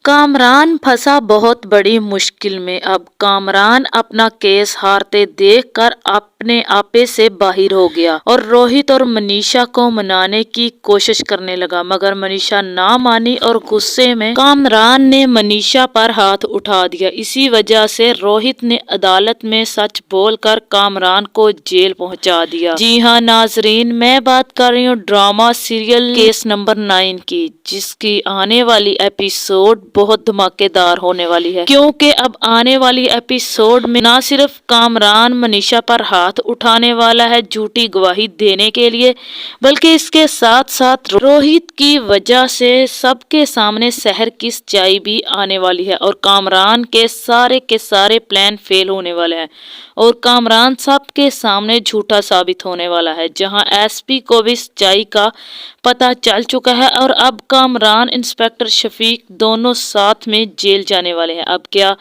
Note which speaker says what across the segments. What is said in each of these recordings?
Speaker 1: کامران پھنسا بہت بڑی مشکل میں۔ اب کامران اپنا کیس ہارتے دیکھ کر اپنے آپے سے باہر ہو گیا اور روہت اور منیشا کو منانے کی کوشش کرنے لگا، مگر منیشا نہ مانی اور غصے میں کامران نے منیشا پر ہاتھ اٹھا دیا۔ اسی وجہ سے روہت نے عدالت میں سچ بول کر کامران کو جیل پہنچا دیا۔ جی ہاں ناظرین، میں بات کر رہی ہوں ڈرامہ سیریل کیس نمبر 9 کی، جس کی آنے والی ایپیسوڈ بہت دھماکے دار ہونے والی ہے، کیونکہ اب آنے والی ایپیسوڈ میں نہ صرف کامران منیشا پر ہاتھ اٹھانے والا ہے جھوٹی گواہی دینے کے لیے، بلکہ اس کے ساتھ ساتھ روہت کی وجہ سے سب کے سامنے سحر کی سچائی بھی آنے والی ہے اور کامران کے سارے پلان فیل ہونے والے ہیں اور کامران سب کے سامنے جھوٹا ثابت ہونے والا ہے، جہاں ایس پی کو بھی سچائی کا پتہ چل چکا ہے اور اب کامران انسپکٹر شفیق دونوں ساتھ میں جیل جانے والے ہیں۔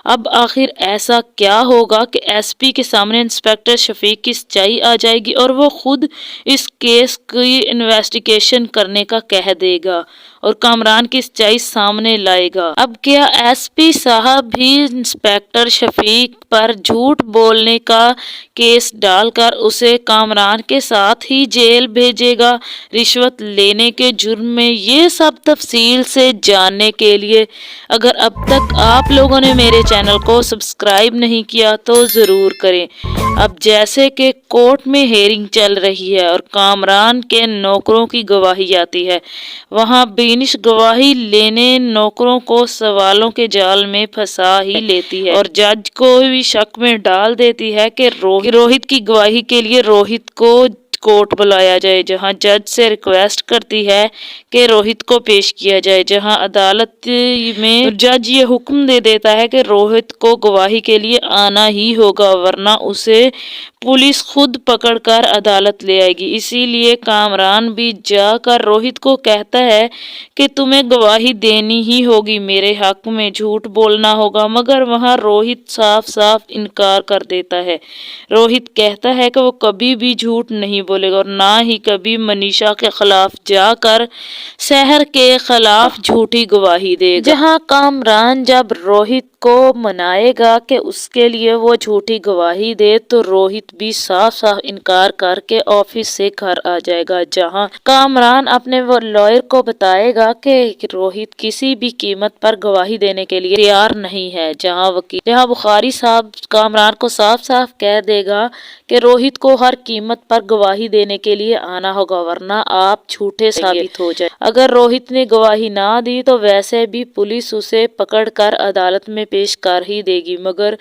Speaker 1: اب آخر ایسا کیا ہوگا کہ ایس پی کے سامنے انسپکٹر شفیق کی سچائی آ جائے گی اور وہ خود اس کیس کی انویسٹیگیشن کرنے کا کہہ دے گا اور کامران کی سچائی سامنے لائے گا۔ اب کیا ایس پی صاحب بھی انسپکٹر شفیق پر جھوٹ بولنے کا کیس ڈال کر اسے کامران کے ساتھ ہی جیل بھیجے گا رشوت لینے کے جرم میں؟ یہ سب تفصیل سے جاننے کے لیے اگر اب تک آپ لوگوں نے میرے چینل کو سبسکرائب نہیں کیا تو ضرور کریں۔ اب جیسے کہ کورٹ میں ہیئرنگ چل رہی ہے اور کامران کے نوکروں کی گواہی آتی ہے، وہاں بینش گواہی لینے نوکروں کو سوالوں کے جال میں پھنسا ہی لیتی ہے اور جج کو بھی شک میں ڈال دیتی ہے کہ روہت کی گواہی کے لیے روہت کو کورٹ بلایا جائے، جہاں جج سے ریکویسٹ کرتی ہے کہ روہت کو پیش کیا جائے، جہاں عدالت میں جج یہ حکم دے دیتا ہے کہ روہت کو گواہی کے لیے آنا ہی ہوگا ورنہ اسے پولیس خود پکڑ کر عدالت لے آئے گی۔ اسی لیے کامران بھی جا کر روہت کو کہتا ہے کہ تمہیں گواہی دینی ہی ہوگی، میرے حق میں جھوٹ بولنا ہوگا، مگر وہاں روہت صاف انکار کر دیتا ہے۔ روہت کہتا ہے کہ وہ کبھی بھی جھوٹ نہیں بولے گا اور نہ ہی کبھی منیشا کے خلاف جا کر سحر کے خلاف جھوٹی گواہی دے گا۔ جہاں کامران جب روہت کو منائے گا کہ اس کے لیے وہ جھوٹی گواہی دے تو روہت بھی صاف انکار کر کے آفس سے گھر آ جائے گا، جہاں کامران اپنے لائر کو بتائے گا کہ روہت کسی بھی قیمت پر گواہی دینے کے لیے تیار نہیں ہے، جہاں بخاری صاحب کامران کو صاف کہہ دے گا کہ روہت کو ہر قیمت پر گواہی دینے کے لیے آنا ہوگا ورنہ آپ جھوٹے ثابت ہو جائے۔ اگر روہت نے گواہی نہ دی تو ویسے بھی پولیس اسے پکڑ کر عدالت میں پیش کر ہی دے گی، مگر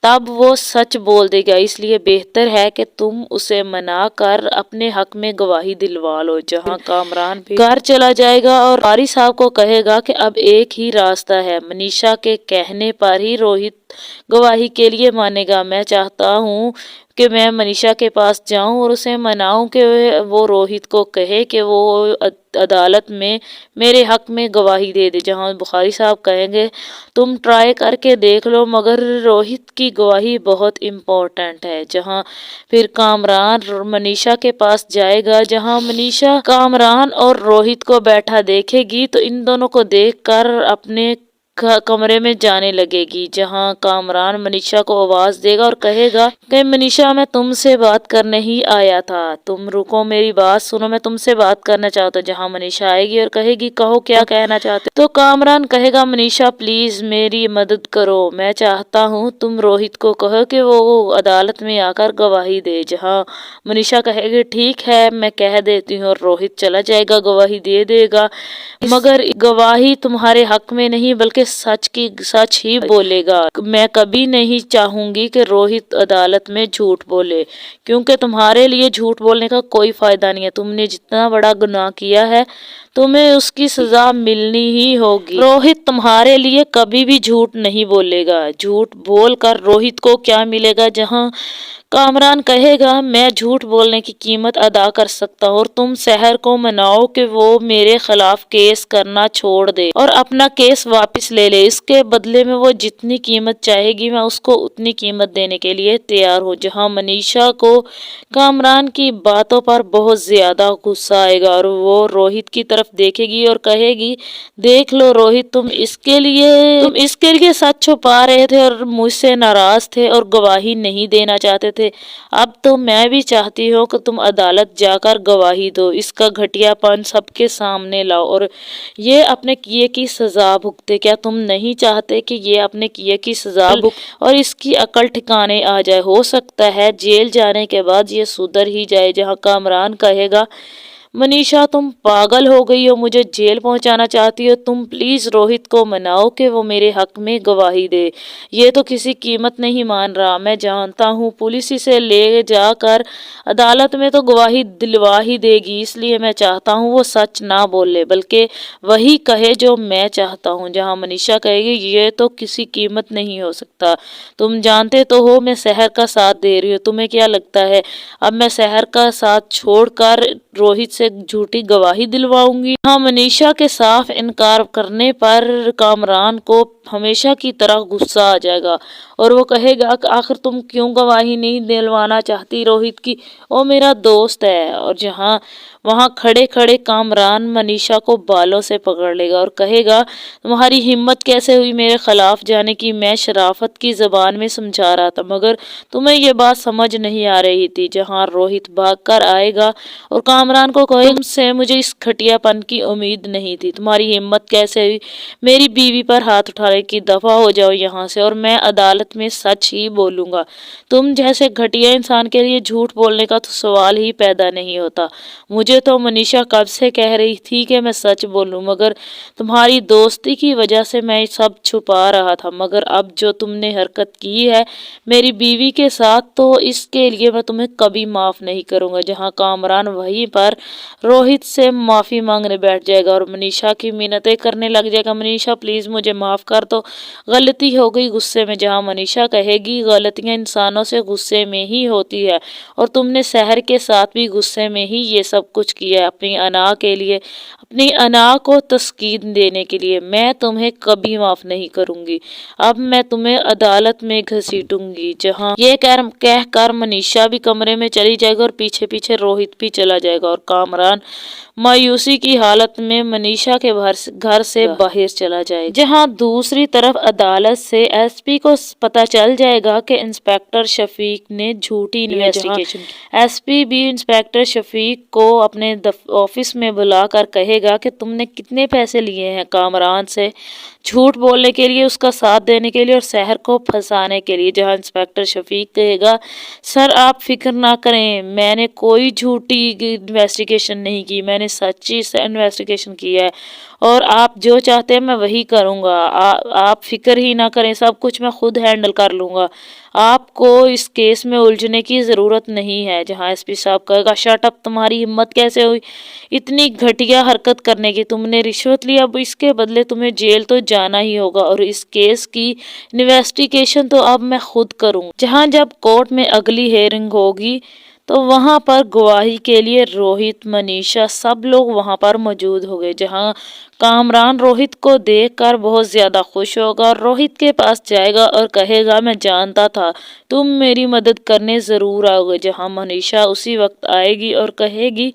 Speaker 1: تب وہ سچ بول دے گا، اس لیے بہتر ہے کہ تم اسے منا کر اپنے حق میں گواہی دلوا لو۔ جہاں کامران بھی گھر چلا جائے گا اور بخاری صاحب کو کہے گا کہ اب ایک ہی راستہ ہے، منیشا کے کہنے پر ہی روہت گواہی کے لیے مانے گا۔ میں چاہتا ہوں کہ میں منیشا کے پاس جاؤں اور اسے مناؤں کہ وہ روہت کو کہے کہ وہ عدالت میں میرے حق میں گواہی دے دے، جہاں بخاری صاحب کہیں گے تم ٹرائی کر کے دیکھ لو مگر روہت کی گواہی بہت امپورٹنٹ ہے۔ جہاں پھر کامران منیشا کے پاس جائے گا، جہاں منیشا کامران اور روہت کو بیٹھا دیکھے گی تو ان دونوں کو دیکھ کر اپنے کمرے میں جانے لگے گی، جہاں کامران منیشا کو آواز دے گا اور کہے گا کہ منیشا میں تم سے بات کرنے ہی آیا تھا، تم رکو میری بات سنو، میں تم سے بات کرنا چاہتا ہوں۔ جہاں منیشا آئے گی اور کہے گی کہو کیا کہنا چاہتے تو کامران کہے گا منیشا پلیز میری مدد کرو، میں چاہتا ہوں تم روہت کو کہو کہ وہ عدالت میں آ کر گواہی دے، جہاں منیشا کہے گی ٹھیک ہے میں کہہ دیتی ہوں اور روہت چلا جائے گا گواہی دے دے گا، مگر گواہی تمہارے حق میں نہیں بلکہ سچ ہی بولے گا۔ میں کبھی نہیں چاہوں گی کہ روہت عدالت میں جھوٹ بولے، کیونکہ تمہارے لیے جھوٹ بولنے کا کوئی فائدہ نہیں ہے، تم نے جتنا بڑا گناہ کیا ہے تمہیں اس کی سزا ملنی ہی ہوگی۔ روہت تمہارے لیے کبھی بھی جھوٹ نہیں بولے گا۔ جھوٹ بول کر روہت کو کیا ملے گا؟ جہاں کامران کہے گا میں جھوٹ بولنے کی قیمت ادا کر سکتا ہوں اور تم سحر کو مناؤ کہ وہ میرے خلاف کیس کرنا چھوڑ دے اور اپنا کیس واپس لے لے، اس کے بدلے میں وہ جتنی قیمت چاہے گی میں اس کو اتنی قیمت دینے کے لیے تیار ہوں۔ جہاں منیشا کو کامران کی باتوں پر بہت زیادہ غصہ آئے گا اور وہ روہت کی طرف طرف देखेगी और कहेगी, देख लो रोहित, तुम इसके लिए सच छुपा रहे थे और मुझसे नाराज थे और गवाही नहीं देना चाहते थे। अब तो मैं भी चाहती हूँ कि तुम अदालत जाकर गवाही दो, इसका घटियापन सबके सामने लाओ और ये अपने किए की सजा भुगते। क्या तुम नहीं चाहते कि ये अपने किए की सजा और इसकी अकल ठिकाने आ जाए? हो सकता है जेल जाने के बाद ये सुधर ही जाए। जहाँ कामरान कहेगा, मनीषा तुम पागल हो गई हो, मुझे जेल पहुंचाना चाहती हो, तुम प्लीज रोहित को मनाओ कि वो मेरे हक में गवाही दे। ये तो किसी कीमत नहीं मान रहा। मैं जानता हूँ पुलिस इसे ले जाकर अदालत में तो गवाही दिलवा ही देगी, इसलिए मैं चाहता हूँ वो सच ना बोले बल्कि वही कहे जो मैं चाहता हूँ। जहाँ मनीषा कहेगी, ये तो किसी कीमत नहीं हो सकता, तुम जानते तो हो मैं शहर का साथ दे रही हूँ, तुम्हें क्या लगता है अब मैं शहर का साथ छोड़कर रोहित से झूठी गवाही दिलवाऊंगी? हाँ, मनीषा के साफ इनकार करने पर कामरान को हमेशा की तरह गुस्सा आ जाएगा और वो कहेगा कि आखिर तुम क्यों गवाही नहीं दिलवाना चाहती रोहित की? वो मेरा दोस्त है। और जहाँ वहां खड़े खड़े कामरान मनीषा को बालों से पकड़ लेगा और कहेगा, तुम्हारी हिम्मत कैसे हुई मेरे खिलाफ जाने की? मैं शराफत की जबान में समझा रहा था मगर तुम्हें ये बात समझ नहीं आ रही थी। जहाँ रोहित भाग कर आएगा और कामरान को कहेगा, तुमसे मुझे इस घटियापन की उम्मीद नहीं थी, तुम्हारी हिम्मत कैसे हुई मेरी बीवी पर हाथ उठाने की? दफा हो जाओ यहाँ से और मैं अदालत में सच ही बोलूंगा। तुम जैसे घटिया इंसान के लिए झूठ बोलने का तो सवाल ही पैदा नहीं होता। मुझे तो मनीषा कब से कह रही थी कि मैं सच बोलूं, मगर तुम्हारी दोस्ती की वजह से मैं सब छुपा रहा था। मगर अब जो तुमने हरकत की है मेरी बीवी के साथ, तो इसके लिए मैं तुम्हें कभी माफ नहीं करूंगा। जहाँ कामरान वहीं पर रोहित से माफी मांगने बैठ जाएगा और मनीषा की मिन्नतें करने लग जाएगा, मनीषा प्लीज मुझे माफ कर दो, गलती हो गई गुस्से में। जहाँ मनीषा कहेगी, गलतियां इंसानों से गुस्से में ही होती है और तुमने शहर के साथ भी गुस्से में ही ये सब कुछ किया है अपनी अना के लिए, अपनी अना को तस्कीन देने के लिए। मैं तुम्हें कभी माफ नहीं करूंगी, अब मैं तुम्हें अदालत में घसीटूंगी। जहाँ ये कह कर मनीषा भी कमरे में चली जाएगी और पीछे पीछे रोहित भी चला जाएगा और कामरान मायूसी की हालत में मनीषा के घर से बाहर चला जाए। जहां दूसरी तरफ अदालत से एसपी को पता चल जाएगा कि इंस्पेक्टर शफीक ने झूठी इन्वेस्टिगेशन। एसपी भी इंस्पेक्टर शफीक को अपने ऑफिस में बुलाकर कहेगा कि तुमने कितने पैसे लिए हैं कामरान से झूठ बोलने के लिए, उसका साथ देने के लिए और शहर को फंसाने के लिए। जहां इंस्पेक्टर शफीक कहेगा, सर आप फिक्र ना करें, मैंने कोई झूठी इन्वेस्टिगेशन नहीं की, मैंने सच्ची से इन्वेस्टिगेशन की है और आप जो चाहते हैं मैं वही करूंगा। आप फिक्र ही ना करें, सब कुछ मैं खुद हैंडल कर लूंगा, आपको इस केस में उलझने की जरूरत नहीं है। जहां एसपी साहब कहेगा, शट अप, तुम्हारी हिम्मत कैसे हुई इतनी घटिया हरकत करने की? तुमने रिश्वत ली, अब इसके बदले तुम्हें जेल तो जाना ही होगा और इस केस की इन्वेस्टिगेशन तो अब मैं खुद करूंगा। जहां जब कोर्ट में अगली हेयरिंग होगी तो वहां पर गवाही के लिए रोहित, मनीषा, सब लोग वहां पर मौजूद हो गए। जहां कामरान रोहित को देखकर बहुत ज्यादा खुश होगा और रोहित के पास जाएगा और कहेगा, मैं जानता था तुम मेरी मदद करने जरूर आओगे। जहां मनीषा उसी वक्त आएगी और कहेगी,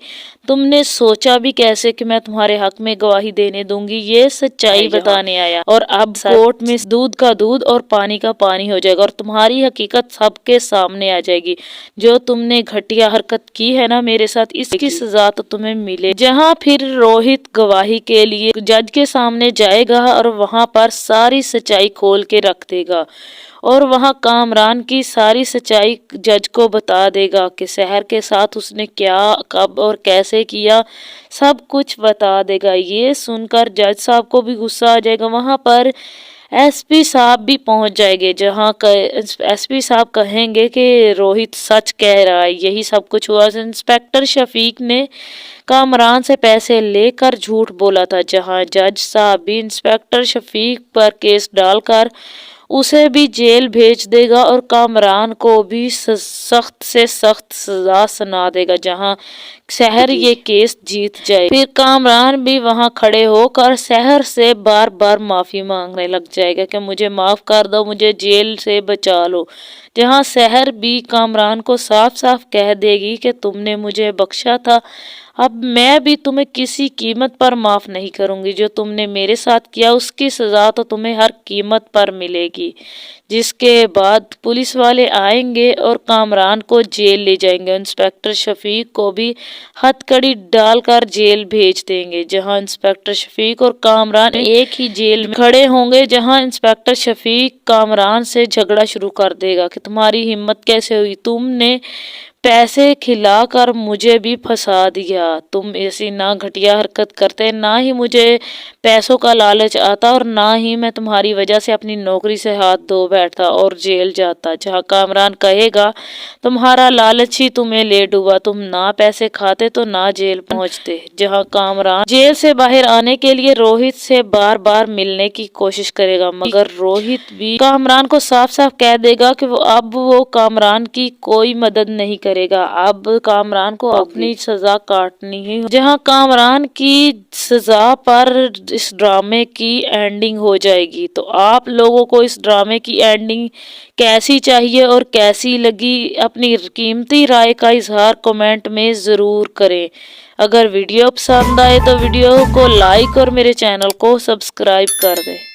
Speaker 1: तुमने सोचा भी कैसे कि मैं तुम्हारे हक में गवाही देने दूंगी? ये सच्चाई बताने आया और अब कोर्ट में दूध का दूध और पानी का पानी हो जाएगा और तुम्हारी हकीकत सबके सामने आ जाएगी। जो तुमने घटिया हरकत की है ना मेरे साथ, इसकी सजा तो तुम्हें मिले। जहाँ फिर रोहित गवाही के लिए जज के सामने जाएगा और वहां पर सारी सच्चाई खोल के रख देगा और वहां कामरान की सारी सच्चाई जज को बता देगा कि शहर के साथ उसने क्या, कब और कैसे किया, सब कुछ बता देगा। ये सुनकर जज साहब को भी गुस्सा आ जाएगा। वहां पर एसपी साहब भी पहुंच जाएंगे। जहां एसपी साहब कहेंगे कि रोहित सच कह रहा है, यही सब कुछ हुआ। इंस्पेक्टर शफीक ने कामरान से पैसे लेकर झूठ बोला था। जहां जज साहब भी इंस्पेक्टर शफीक पर केस डालकर उसे भी जेल भेज देगा और कामरान को भी सख्त से सख्त सजा सुना देगा। जहां शहर ये केस जीत जाए, फिर कामरान भी वहां खड़े होकर शहर से बार बार माफी मांगने लग जाएगा कि मुझे माफ कर दो, मुझे जेल से बचा लो। जहां शहर भी कामरान को साफ साफ कह देगी कि तुमने मुझे बख्शा था, अब मैं भी तुम्हें किसी कीमत पर माफ नहीं करूंगी। जो तुमने मेरे साथ किया उसकी सजा तो तुम्हें हर कीमत पर मिलेगी। जिसके बाद पुलिस वाले आएंगे और कामरान को जेल ले जाएंगे। इंस्पेक्टर शफीक को भी हथकड़ी डालकर जेल भेज देंगे, जहां इंस्पेक्टर शफीक और कामरान एक ही जेल में खड़े होंगे। जहां इंस्पेक्टर शफीक कामरान से झगड़ा शुरू कर देगा कि तुम्हारी हिम्मत कैसे हुई, तुमने पैसे खिलाकर मुझे भी फंसा दिया। तुम ऐसी ना घटिया हरकत करते, ना ही मुझे पैसों का लालच आता और ना ही मैं तुम्हारी वजह से अपनी नौकरी से हाथ धो बैठता और जेल जाता। जहाँ कामरान कहेगा तुम्हारा लालच ही तुम्हें ले डूबा, तुम ना पैसे खाते तो ना जेल पहुंचते। जहाँ कामरान जेल से बाहर आने के लिए रोहित से बार बार मिलने की कोशिश करेगा, मगर रोहित भी कामरान को साफ साफ कह देगा कि वो कामरान की कोई मदद नहीं करेगा। अब कामरान को अपनी सजा काटनी ही। जहाँ कामरान की सजा पर इस ड्रामे की एंडिंग हो जाएगी। तो आप लोगों को इस ड्रामे की एंडिंग कैसी चाहिए और कैसी लगी, अपनी कीमती राय का इजहार कमेंट में जरूर करें। अगर वीडियो पसंद आए तो वीडियो को लाइक और मेरे चैनल को सब्सक्राइब कर दें।